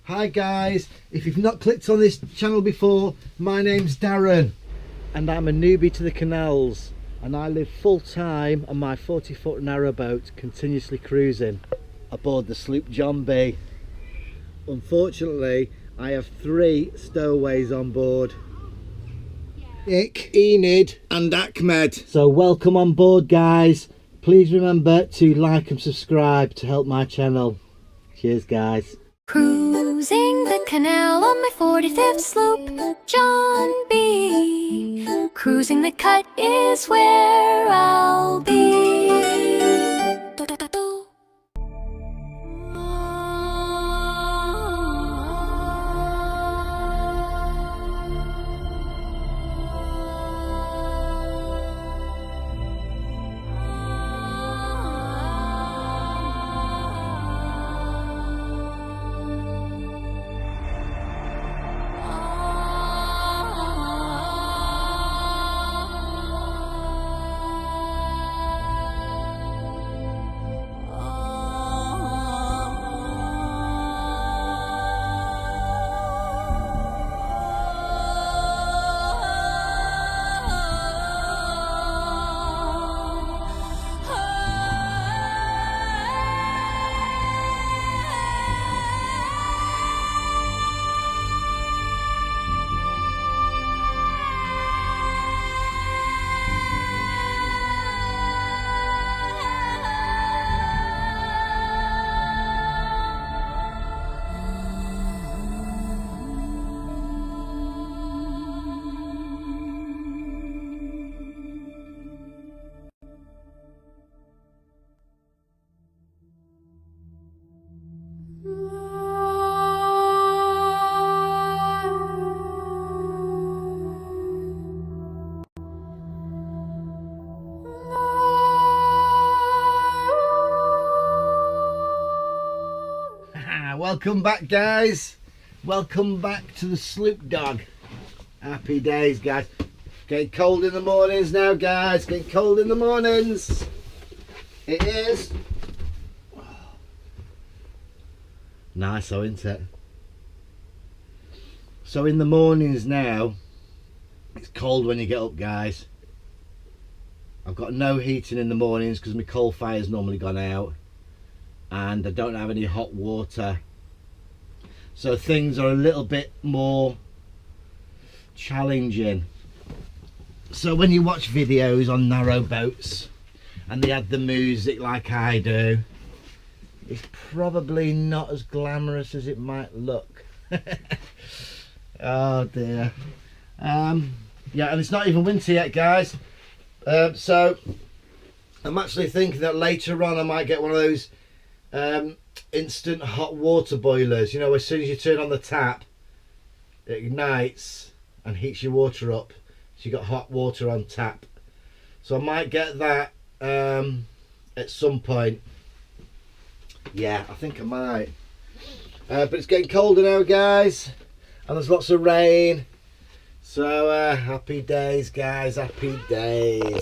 Hi guys, if you've not clicked on this channel before, my name's Darren and I'm a newbie to the canals, and I live full time on my 40-foot narrowboat, continuously cruising aboard the sloop John B. Unfortunately, I have 3 stowaways on board: Enid and Akmed. So welcome on board guys. Please remember to like and subscribe to help my channel. Cheers guys. Cruising the canal on my 45th sloop, John B. Cruising the cut is where I'll be. Welcome back guys, welcome back to the sloop dog. Happy days guys. Getting cold in the mornings now guys, getting cold in the mornings. It is. Nice though, isn't it? So in the mornings now, it's cold when you get up guys. I've got no heating in the mornings because my coal fire's normally gone out, and I don't have any hot water, so things are a little bit more challenging. So when you watch videos on narrow boats and they add the music like I do, it's probably not as glamorous as it might look. Oh dear. Yeah, and it's not even winter yet guys, so I'm actually thinking that later on I might get one of those instant hot water boilers. You know, as soon as you turn on the tap, it ignites and heats your water up, so you got hot water on tap. So I might get that at some point. Yeah, I think I might. But it's getting colder now guys, and there's lots of rain, so happy days guys, happy days.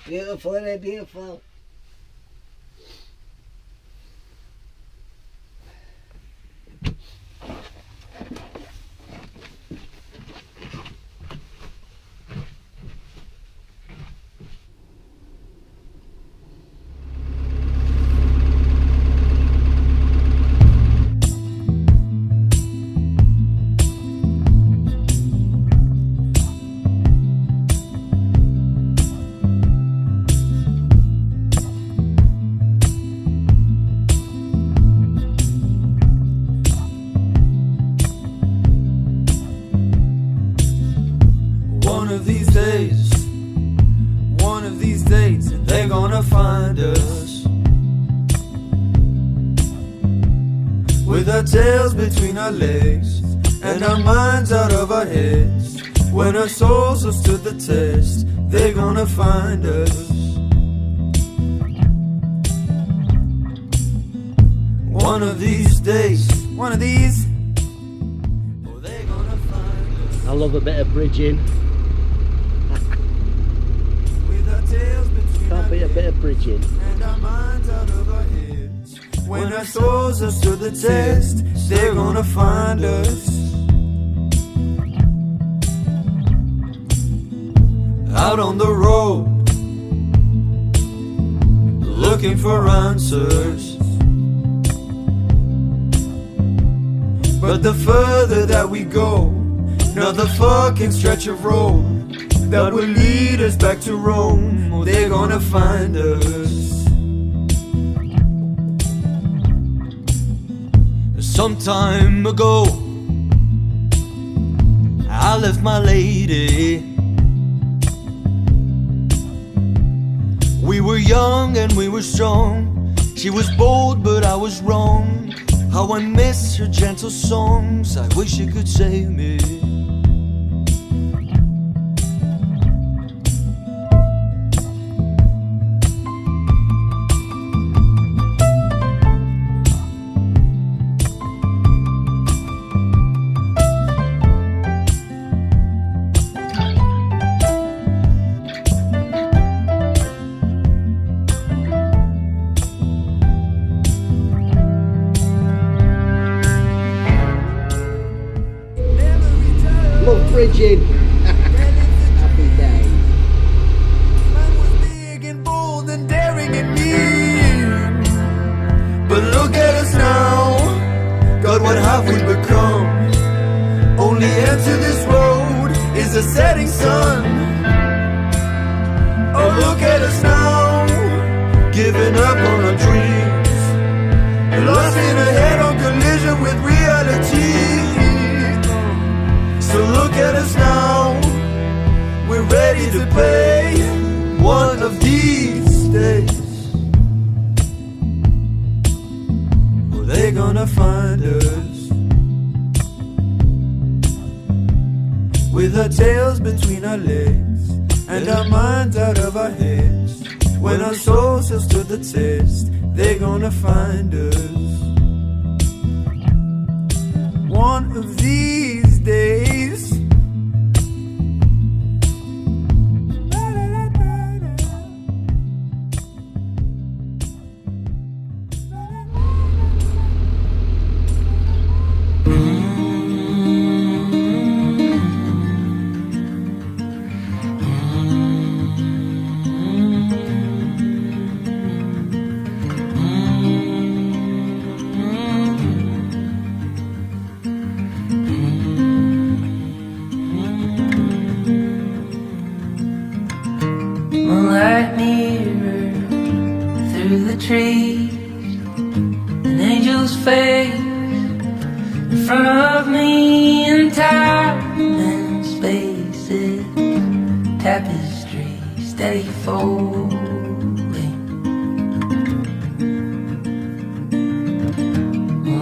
Beautiful, isn't it? Beautiful. One of these days, they're gonna find us with our tails between our legs and our minds out of our heads. When our souls have stood the test, they're gonna find us. One of these days, one of these, oh, they're gonna find us. I love a bit of bridging. Can't beat a bit of bridging. And our minds out of our heads. When our souls have stood the test, they're gonna find us. Out on the road, looking for answers. But the further that we go, another fucking stretch of road that will lead us back to Rome. Oh, they're gonna find us. Some time ago, I left my lady. We were young and we were strong. She was bold but I was wrong. How I miss her gentle songs. I wish she could save me. Love bridging. Happy days. Man was big and bold and daring and mean. But look at us now. God, what have we become? Only end to this road is a setting sun. Oh, look at us now, giving up on our dreams, lost in a head-on collision with reality. So look at us now, we're ready to pay one of these days. Well, they're gonna find us with our tails between our legs and our minds out of our heads. When our souls have stood the test, they're gonna find us one of these days. Moonlight mirror through the trees, an angel's face in front of me, in time and spaces, tapestry steady folding,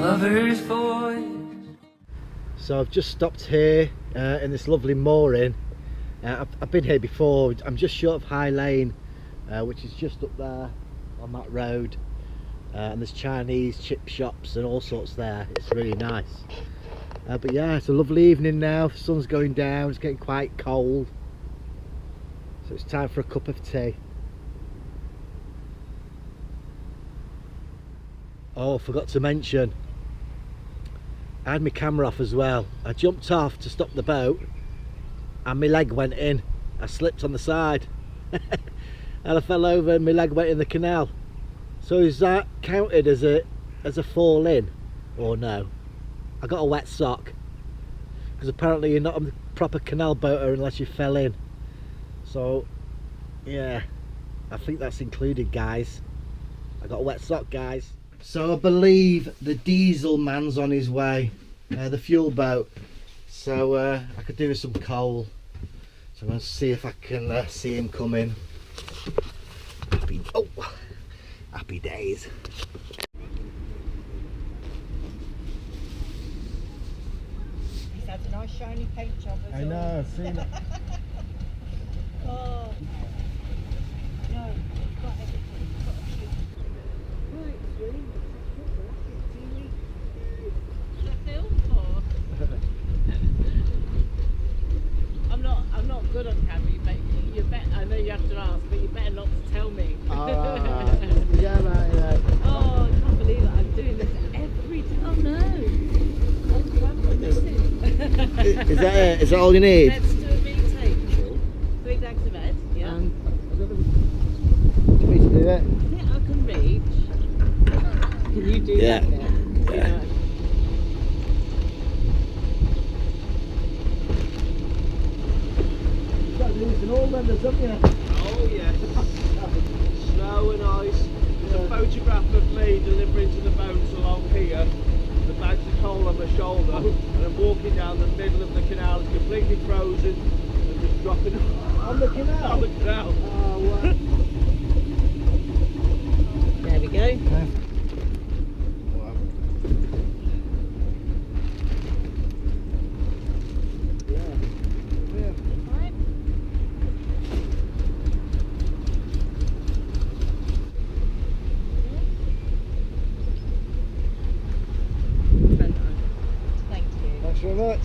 lover's voice. So I've just stopped here in this lovely mooring. I've been here before. I'm just short of High Lane, which is just up there on that road, and there's Chinese chip shops and all sorts there. It's really nice, but yeah, it's a lovely evening now. The sun's going down, it's getting quite cold, so it's time for a cup of tea. Oh, I forgot to mention, I had my camera off as well. I jumped off to stop the boat and my leg went in. I slipped on the side and I fell over and my leg went in the canal. So is that counted as a fall in or no? I got a wet sock, because apparently you're not a proper canal boater unless you fell in. So yeah, I think that's included, guys. I got a wet sock, guys. So I believe the diesel man's on his way, the fuel boat. So I could do with some coal. So I'm going to see if I can see him coming. Happy days. He's had a nice shiny paint job as well. I know, I've seen it. Oh. No, you've got everything. You've got a shoot. Right, sweetie. The film for? I'm not good on camera. You bet. I know you have to ask, but you better not to tell me. Yeah, right. Oh, I can't believe that I'm doing this every time. Oh no. Is that it? Is that all you need? Let's do a retake. 3 bags of eggs, yeah. Me to do it? I think I can reach. Can you do Yeah. that bit? Yeah. You've got to do this in all members, haven't you? Oh yes. Snow and ice. There's a photograph of me delivering to the boats along here. The bags of coal on my shoulder, and I'm walking down the middle of the canal. It's completely frozen and just dropping On the canal? on the canal. Oh, wow. There we go. Thank you. Thanks very much.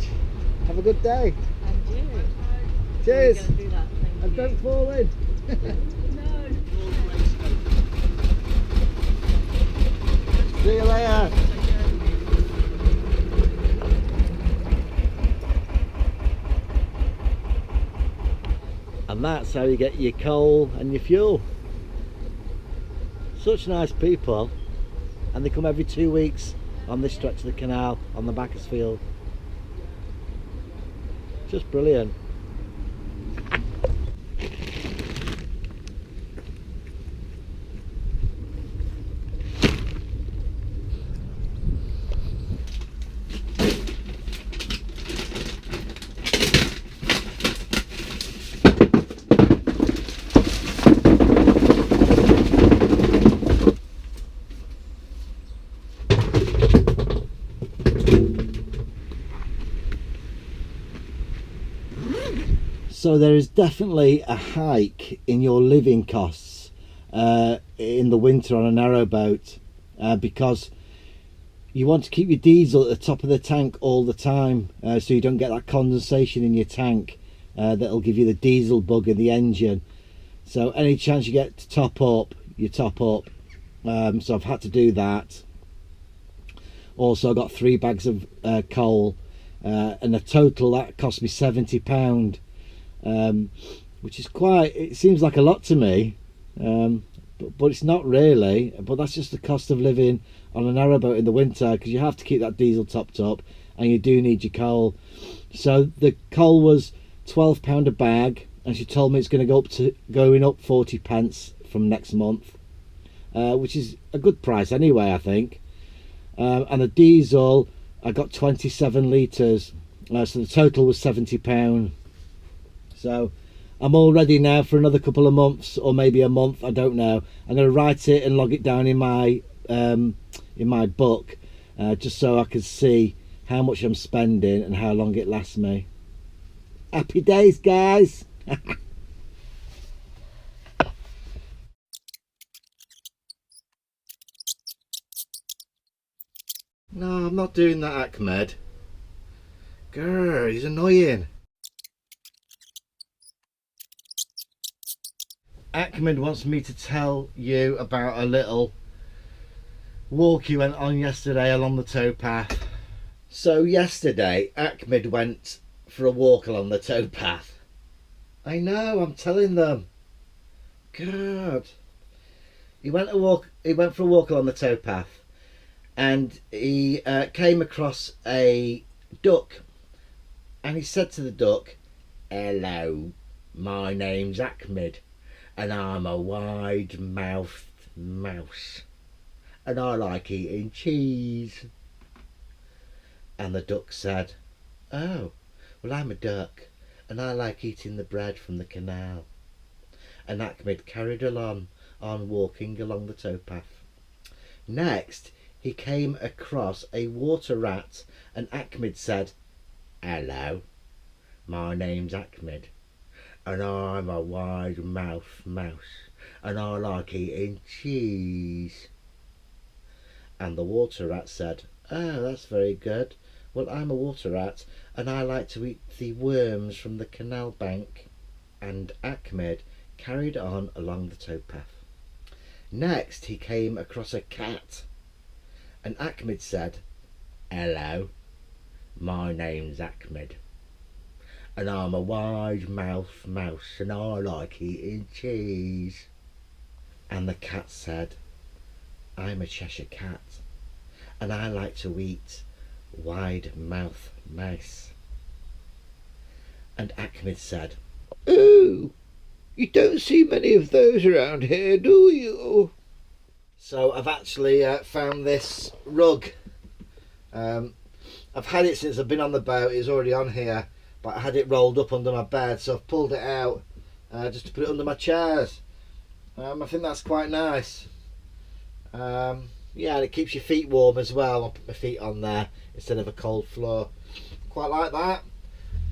Have a good day. And you. Cheers. We're gonna do that. Thank And you. don't fall in. See you later. And that's how you get your coal and your fuel. Such nice people, and they come every 2 weeks on this stretch of the canal on the Bacchusfield. Just brilliant. So there is definitely a hike in your living costs in the winter on a narrowboat because you want to keep your diesel at the top of the tank all the time so you don't get that condensation in your tank that'll give you the diesel bug in the engine. So any chance you get to top up, you top up. So I've had to do that. Also I got 3 bags of coal and a total that cost me £70. Which is quite, it seems like a lot to me, but it's not really. But that's just the cost of living on a narrowboat in the winter, because you have to keep that diesel topped up and you do need your coal. So the coal was £12 a bag, and she told me it's going to going up 40 pence from next month, which is a good price anyway, I think. And the diesel, I got 27 litres, so the total was £70. So I'm all ready now for another couple of months, or maybe a month, I don't know. I'm going to write it and log it down in my book, just so I can see how much I'm spending and how long it lasts me. Happy days, guys. No, I'm not doing that, Akmed. Grr, he's annoying. Akmed wants me to tell you about a little walk he went on yesterday along the towpath. So yesterday Akmed went for a walk along the towpath. I know, I'm telling them. God. He went for a walk along the towpath, and he came across a duck, and he said to the duck, "Hello, my name's Akmed, and I'm a wide-mouthed mouse, and I like eating cheese." And the duck said, "Oh, well, I'm a duck, and I like eating the bread from the canal." And Akmed carried on walking along the towpath. Next, he came across a water rat, and Akmed said, "Hello, my name's Akmed, and I'm a wide-mouthed mouse, and I like eating cheese." And the water rat said, "Oh, that's very good. Well, I'm a water rat, and I like to eat the worms from the canal bank." And Akmed carried on along the towpath. Next, he came across a cat, and Akmed said, "Hello, my name's Akmed, and I'm a wide-mouthed mouse, and I like eating cheese. And the cat said, I'm a Cheshire cat, and I like to eat wide-mouthed mice. And Akmed said, oh, you don't see many of those around here, do you? So I've actually found this rug. I've had it since I've been on the boat. It's already on here, but I had it rolled up under my bed, so I've pulled it out just to put it under my chairs. I think that's quite nice. Yeah, and it keeps your feet warm as well. I'll put my feet on there instead of a cold floor. Quite like that.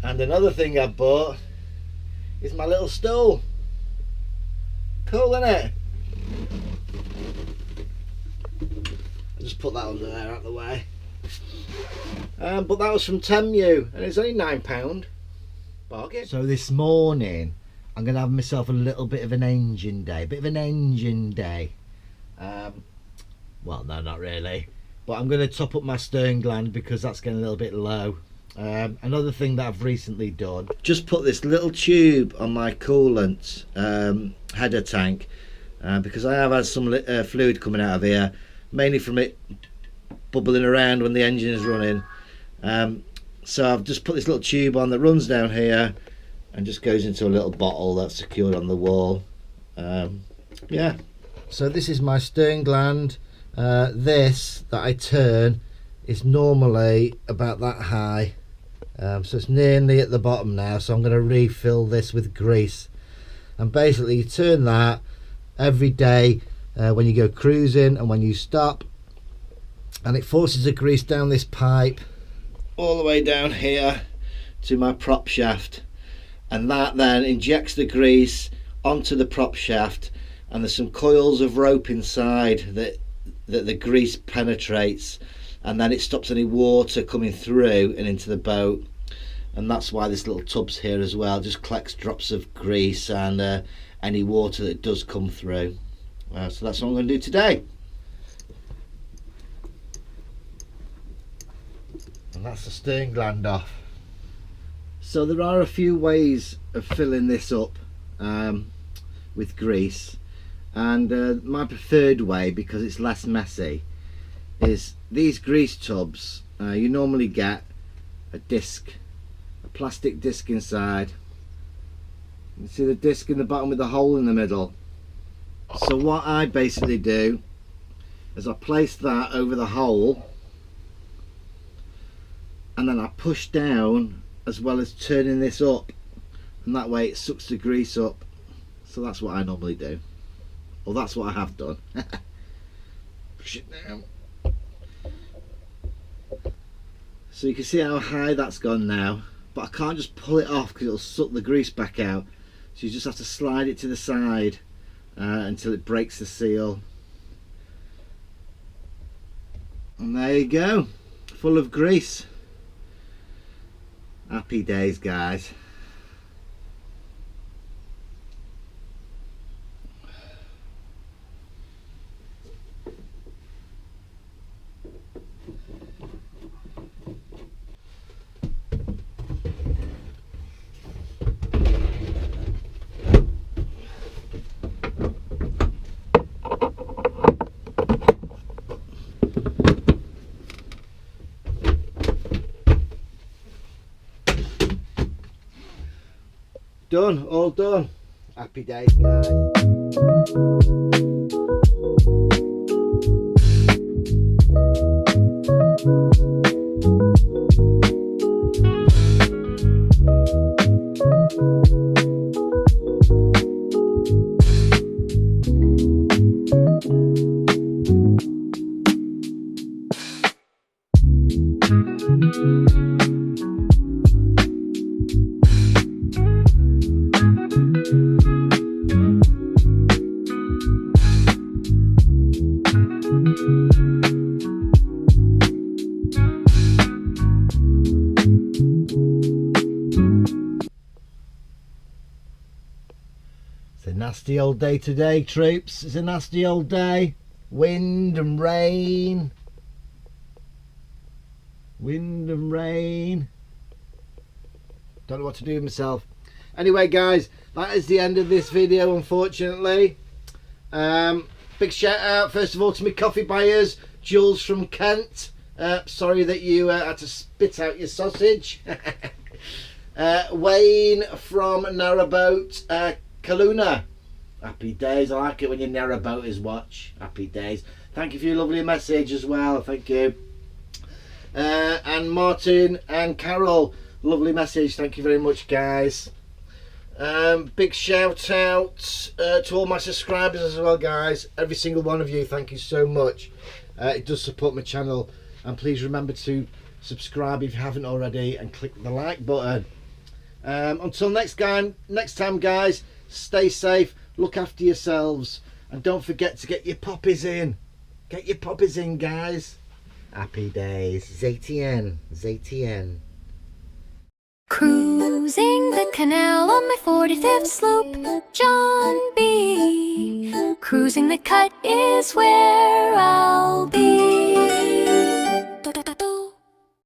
And another thing I bought is my little stool. Cool, isn't it? I'll just put that under there out of the way. But that was from Temu, and it's only £9. Bargain. So this morning I'm going to have myself a little bit of an engine day. Well, no, not really. But I'm going to top up my stern gland because that's getting a little bit low. Another thing that I've recently done, just put this little tube on my coolant header tank because I have had some fluid coming out of here, mainly from it bubbling around when the engine is running. So I've just put this little tube on that runs down here and just goes into a little bottle that's secured on the wall. Yeah, so this is my stern gland. This that I turn is normally about that high, so it's nearly at the bottom now, so I'm going to refill this with grease. And basically you turn that every day when you go cruising and when you stop, and it forces the grease down this pipe all the way down here to my prop shaft, and that then injects the grease onto the prop shaft, and there's some coils of rope inside that the grease penetrates, and then it stops any water coming through and into the boat. And that's why this little tub's here as well, just collects drops of grease and any water that does come through. So that's what I'm going to do today. And that's the stern gland off. So there are a few ways of filling this up with grease, and my preferred way, because it's less messy, is these grease tubs. You normally get a disc, a plastic disc inside. You see the disc in the bottom with the hole in the middle. So what I basically do is I place that over the hole, and then I push down as well as turning this up, and that way it sucks the grease up. So that's what I normally do. Well, that's what I have done. Push it down. So you can see how high that's gone now, but I can't just pull it off because it'll suck the grease back out. So you just have to slide it to the side until it breaks the seal. And there you go, full of grease. Happy days, guys. Done, all done. Happy days, guys. It's a nasty old day today, troops. It's a nasty old day. Wind and rain. Wind and rain. Don't know what to do with myself. Anyway, guys, that is the end of this video, unfortunately. Big shout out, first of all, to my coffee buyers. Jules from Kent. Sorry that you had to spit out your sausage. Wayne from Narrowboat, Kaluna. Happy days. I like it when your narrowboaters watch. Happy days. Thank you for your lovely message as well. Thank you. And Martin and Carol, lovely message. Thank you very much, guys. Big shout out to all my subscribers as well, guys. Every single one of you, thank you so much. It does support my channel, and please remember to subscribe if you haven't already and click the like button. Until next time guys, stay safe, look after yourselves, and don't forget to get your poppies in. Get your poppies in, guys. Happy days. ZTN. ZTN. Cruising the canal on my 45th sloop, John B. Cruising the cut is where